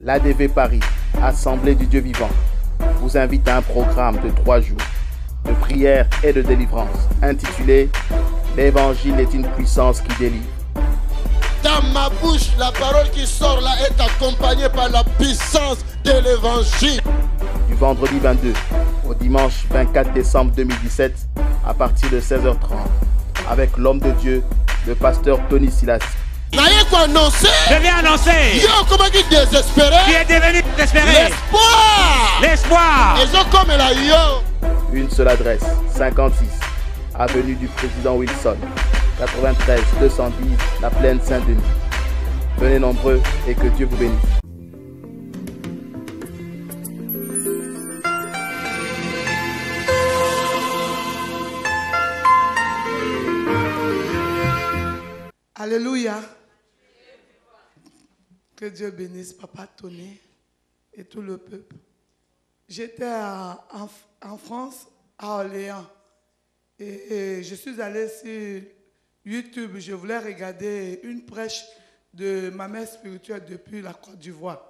L'ADV Paris, Assemblée du Dieu vivant, vous invite à un programme de 3 jours de prière et de délivrance intitulé « L'évangile est une puissance qui délivre ». Dans ma bouche, la parole qui sort là est accompagnée par la puissance de l'évangile. Du vendredi 22 au dimanche 24 décembre 2017 à partir de 16h30 avec l'homme de Dieu, le pasteur Tony Silas. Je viens annoncer. Yo, comment qui désespéré? Qui est devenu désespéré? L'espoir. L'espoir. Ils ont comme la yo. Une seule adresse, 56, avenue du président Wilson, 93 210, La Plaine Saint-Denis. Venez nombreux et que Dieu vous bénisse. Alléluia. Que Dieu bénisse Papa Tony et tout le peuple. J'étais en France, à Orléans, et je suis allé sur YouTube. Je voulais regarder une prêche de ma mère spirituelle depuis la Côte d'Ivoire.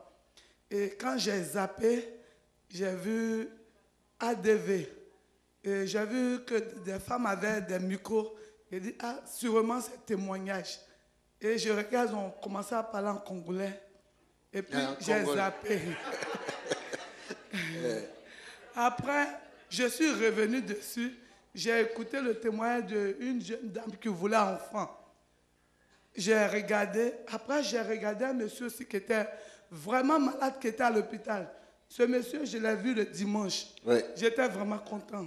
Et quand j'ai zappé, j'ai vu ADV. Et j'ai vu que des femmes avaient des micros. J'ai dit, ah, sûrement c'est témoignage. Et je regarde, ils ont commencé à parler en congolais. Et puis j'ai zappé. Après, je suis revenu dessus. J'ai écouté le témoignage d'une jeune dame qui voulait un enfant. J'ai regardé. Après, j'ai regardé un monsieur aussi qui était vraiment malade, qui était à l'hôpital. Ce monsieur, je l'ai vu le dimanche. Oui. J'étais vraiment content.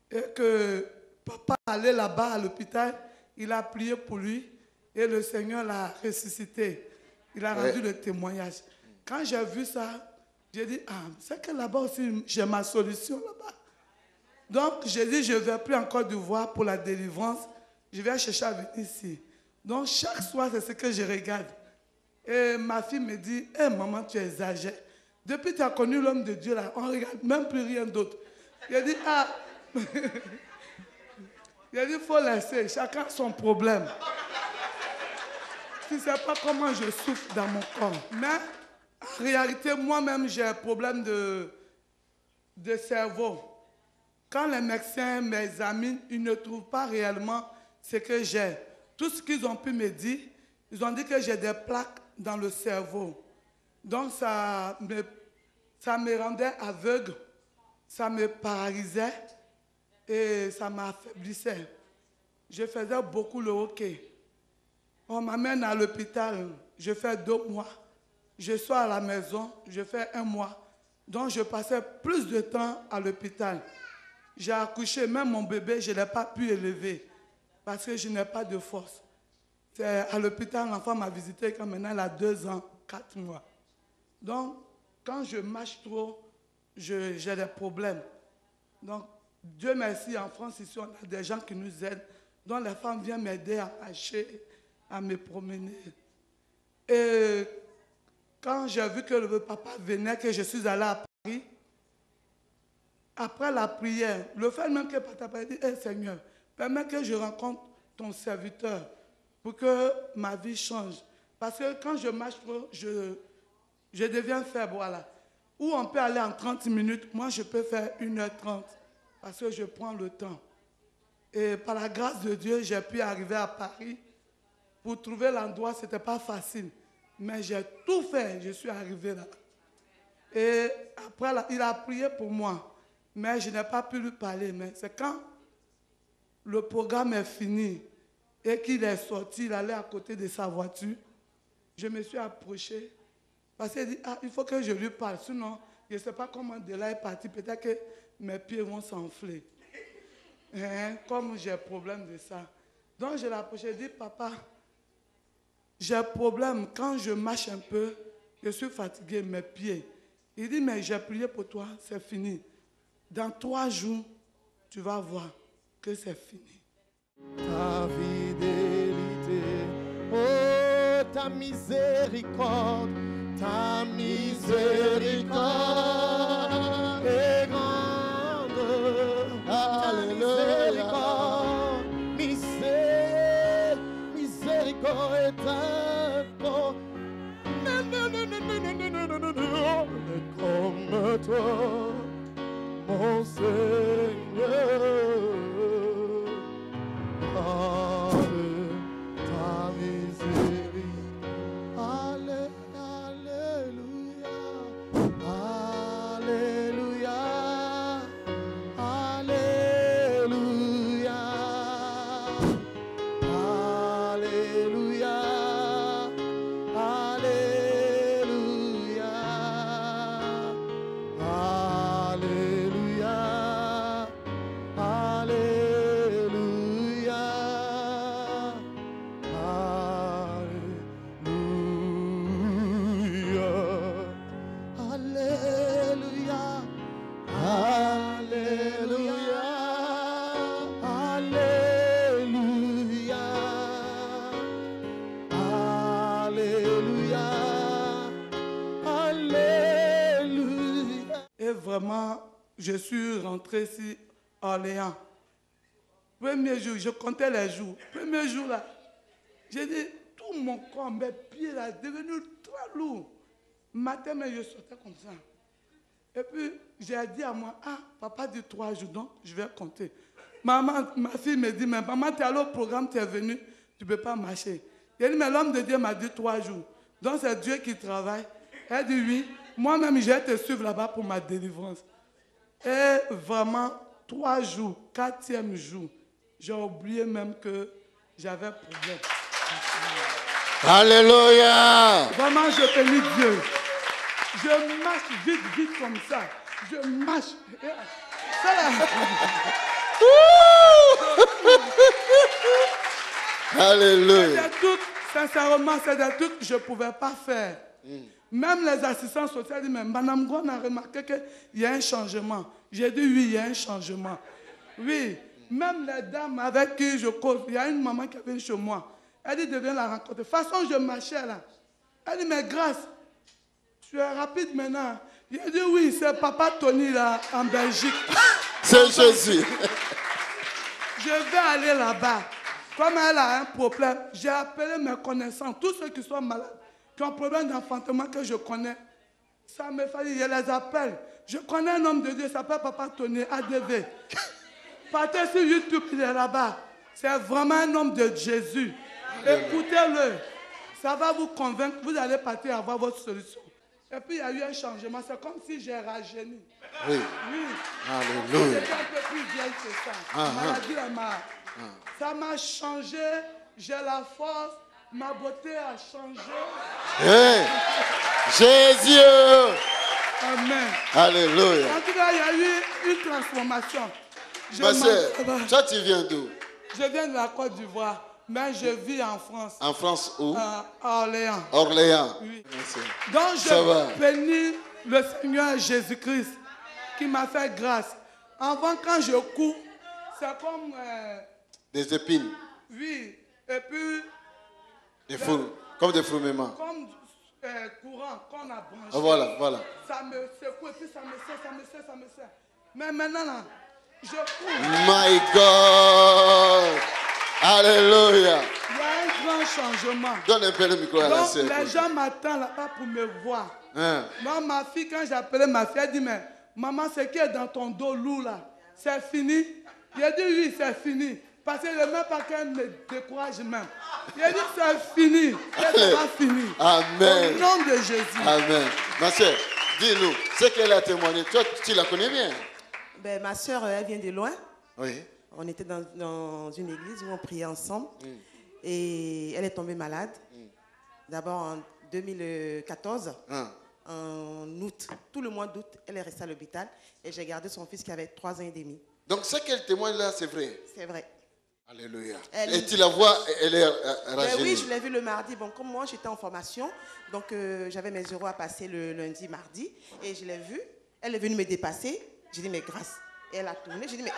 Et que papa allait là-bas à l'hôpital, il a prié pour lui et le Seigneur l'a ressuscité. Il a rendu le témoignage. Quand j'ai vu ça, j'ai dit, ah, c'est que là-bas aussi, j'ai ma solution là-bas. Donc, j'ai dit, je ne vais plus en Côte d'Ivoire pour la délivrance. Je vais chercher à venir ici. Donc, chaque soir, c'est ce que je regarde. Et ma fille me dit, hé, maman, tu exagères. Depuis que tu as connu l'homme de Dieu, là, on ne regarde même plus rien d'autre. J'ai dit, ah... J'ai dit, il faut laisser, chacun son problème. Tu ne sais pas comment je souffre dans mon corps. Mais en réalité, moi-même, j'ai un problème de cerveau. Quand les médecins m'examinent, ils ne trouvent pas réellement ce que j'ai. Tout ce qu'ils ont pu me dire, ils ont dit que j'ai des plaques dans le cerveau. Donc ça me rendait aveugle, ça me paralysait. Et ça m'affaiblissait. Je faisais beaucoup le hockey. On m'amène à l'hôpital, je fais 2 mois. Je suis à la maison, je fais 1 mois. Donc je passais plus de temps à l'hôpital. J'ai accouché, même mon bébé, je ne l'ai pas pu élever parce que je n'ai pas de force. C'est à l'hôpital, l'enfant m'a visité quand maintenant elle a 2 ans, 4 mois. Donc quand je marche trop, j'ai des problèmes. Donc Dieu merci, en France, ici, on a des gens qui nous aident, dont les femmes viennent m'aider à marcher, à me promener. Et quand j'ai vu que le papa venait, que je suis allé à Paris, après la prière, le fait même que papa a dit, hey, Seigneur, permets que je rencontre ton serviteur pour que ma vie change. Parce que quand je marche trop, je deviens faible, voilà. Ou on peut aller en 30 minutes, moi je peux faire 1h30. Parce que je prends le temps. Et par la grâce de Dieu, j'ai pu arriver à Paris. Pour trouver l'endroit, ce n'était pas facile. Mais j'ai tout fait, je suis arrivé là. Et après, il a prié pour moi. Mais je n'ai pas pu lui parler. Mais c'est quand le programme est fini et qu'il est sorti, il allait à côté de sa voiture, je me suis approché. Parce qu'il dit, ah, il faut que je lui parle. Sinon, je ne sais pas comment de là est parti. Peut-être que mes pieds vont s'enfler. Comme j'ai problème de ça. Donc je l'ai approché, j'ai dit, papa, j'ai un problème. Quand je marche un peu, je suis fatigué, mes pieds. Il dit, mais j'ai prié pour toi, c'est fini. Dans 3 jours, tu vas voir que c'est fini. Ta fidélité, oh ta miséricorde est grande. Alléluia. Miséricorde est un bon. toi, mon Seigneur. Ta miséricorde. Alléluia. Alléluia. Alléluia. Alléluia. Alléluia. Alléluia. Alléluia. Alléluia. Alléluia. Alléluia. Alléluia. Alléluia. Et vraiment, je suis rentré ici à Orléans. Premier jour, je comptais les jours. Premier jour là, j'ai dit, tout mon corps, mes pieds là, devenu très lourd. Matin, mais je sortais comme ça. Et puis, j'ai dit à moi, ah, papa dit 3 jours, donc je vais compter. Ma fille me dit, mais maman, tu es allé au programme, tu es venu, tu ne peux pas marcher. J'ai dit, mais l'homme de Dieu m'a dit 3 jours. Donc c'est Dieu qui travaille. Elle dit oui, moi-même, je vais te suivre là-bas pour ma délivrance. Et vraiment, 3 jours, 4e jour, j'ai oublié même que j'avais problème. Alléluia. Vraiment, je bénis Dieu. Je marche vite, vite comme ça. Je marche. Ça là. Alléluia. C'est des trucs, sincèrement, c'est des trucs que je ne pouvais pas faire. Même les assistants sociaux disent, mais Madame Gon a remarqué qu'il y a un changement. J'ai dit oui, il y a un changement. Oui, même les dames avec qui je cause, il y a une maman qui est venue chez moi. Elle dit, viens la rencontrer. De toute façon, je marchais là. Elle dit, mais grâce, tu es rapide maintenant. J'ai dit oui, c'est Papa Tony là, en Belgique. C'est Jésus. Je vais aller là-bas. Comme elle a un problème, j'ai appelé mes connaissances, tous ceux qui sont malades, qui ont un problème d'enfantement que je connais. Ça me fait, je les appelle. Je connais un homme de Dieu, il s'appelle Papa Tony, ADV. Partez sur YouTube, il est là-bas. C'est vraiment un homme de Jésus. Écoutez-le. Ça va vous convaincre, vous allez partir avoir votre solution. Et puis il y a eu un changement, c'est comme si j'ai rajeuni. Oui. Oui. Alléluia. J'étais un peu plus vieille que ça. Maladie, ça m'a changé, j'ai la force, ma beauté a changé. Hey. Jésus. Amen. Alléluia. En tout cas, il y a eu une transformation. Ma soeur, toi tu viens d'où? Je viens de la Côte d'Ivoire, mais je vis en France. En France où? À Orléans. Orléans. Oui. Merci. Donc Ça va. je bénis le Seigneur Jésus-Christ qui m'a fait grâce. Avant, quand je cours, c'est comme... Des épines. oui, et puis... Des fourmes. Comme des fourmillements. Comme courant qu'on a branché. Ah, voilà, voilà. Ça me secoue et puis ça me serre, ça me serre, ça me serre. Mais maintenant, là, je cours. My God. Alléluia. Il y a un grand changement. Donne un peu le micro à la Donc, sœur. les gens m'attendent là-bas pour me voir. Hein? Non, ma fille, quand j'ai appelé ma fille, elle dit, mais maman, ce qui est dans ton dos lourd là, c'est fini. J'ai dit, oui, c'est fini. Parce que je ne veux pas qu'elle me décourage même. J'ai dit, c'est fini. Et ça va finir. Amen. Au nom de Jésus. Amen. Ma soeur, dis-nous, ce qu'elle a témoigné, toi, tu la connais bien? Ben, ma soeur, elle vient de loin. Oui. On était dans une église où on priait ensemble. Et elle est tombée malade. D'abord en 2014. En août, tout le mois d'août, elle est restée à l'hôpital. Et j'ai gardé son fils qui avait 3 ans et demi. Donc ce qu'elle témoigne là, c'est vrai? C'est vrai. Alléluia. Et tu la vois, elle est rajeunie. Oui, je l'ai vue le mardi. Bon, comme moi, j'étais en formation, donc j'avais mes euros à passer le lundi, mardi. Et je l'ai vue. Elle est venue me dépasser. J'ai dit, mais grâce. Et elle a tourné. J'ai dit, mais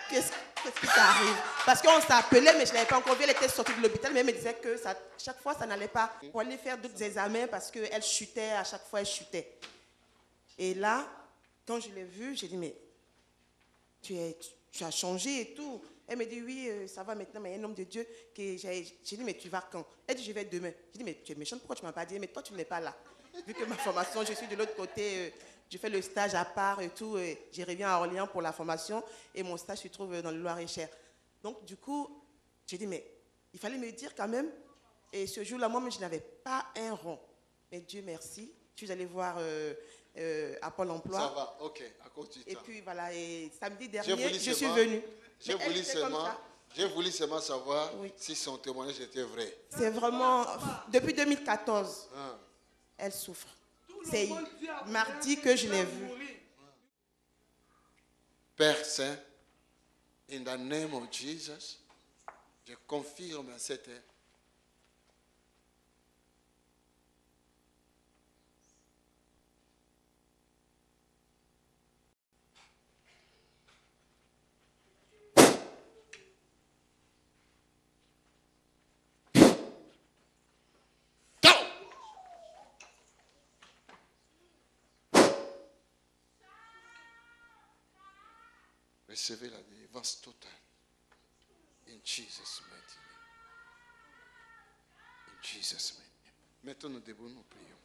qu'est-ce qui t'arrive? Parce qu'on s'appelait, mais je ne l'avais pas encore vue. Elle était sortie de l'hôpital, mais elle me disait que ça, chaque fois, ça n'allait pas. Pour aller faire d'autres examens, parce qu'elle chutait, à chaque fois, elle chutait. Et là, quand je l'ai vue, j'ai dit, mais tu as changé et tout. Elle me dit, oui, ça va maintenant, mais il y a un homme de Dieu. J'ai dit, mais tu vas quand? Elle dit, je vais demain. J'ai dit, mais tu es méchante, pourquoi tu ne m'as pas dit? Mais toi, tu n'es pas là. vu que ma formation, je suis de l'autre côté, je fais le stage à part et tout. Je reviens à Orléans pour la formation et mon stage se trouve dans le Loir-et-Cher. Donc, du coup, j'ai dit, mais il fallait me dire quand même. Et ce jour-là, moi-même, je n'avais pas un rond. Mais Dieu merci, je suis allée voir à Pôle emploi. Ça va, ok, à cause du temps. Et puis voilà, et samedi dernier, je suis venue. J'ai voulu seulement savoir si son témoignage était vrai. C'est vraiment, depuis 2014, elle souffre. C'est mardi que je l'ai vue. Père Saint, in the name of Jesus, je confirme à cette heure. Recevez la délivrance totale. In Jesus' mighty name. In Jesus' mighty name. Mettons-nous debout, nous prions.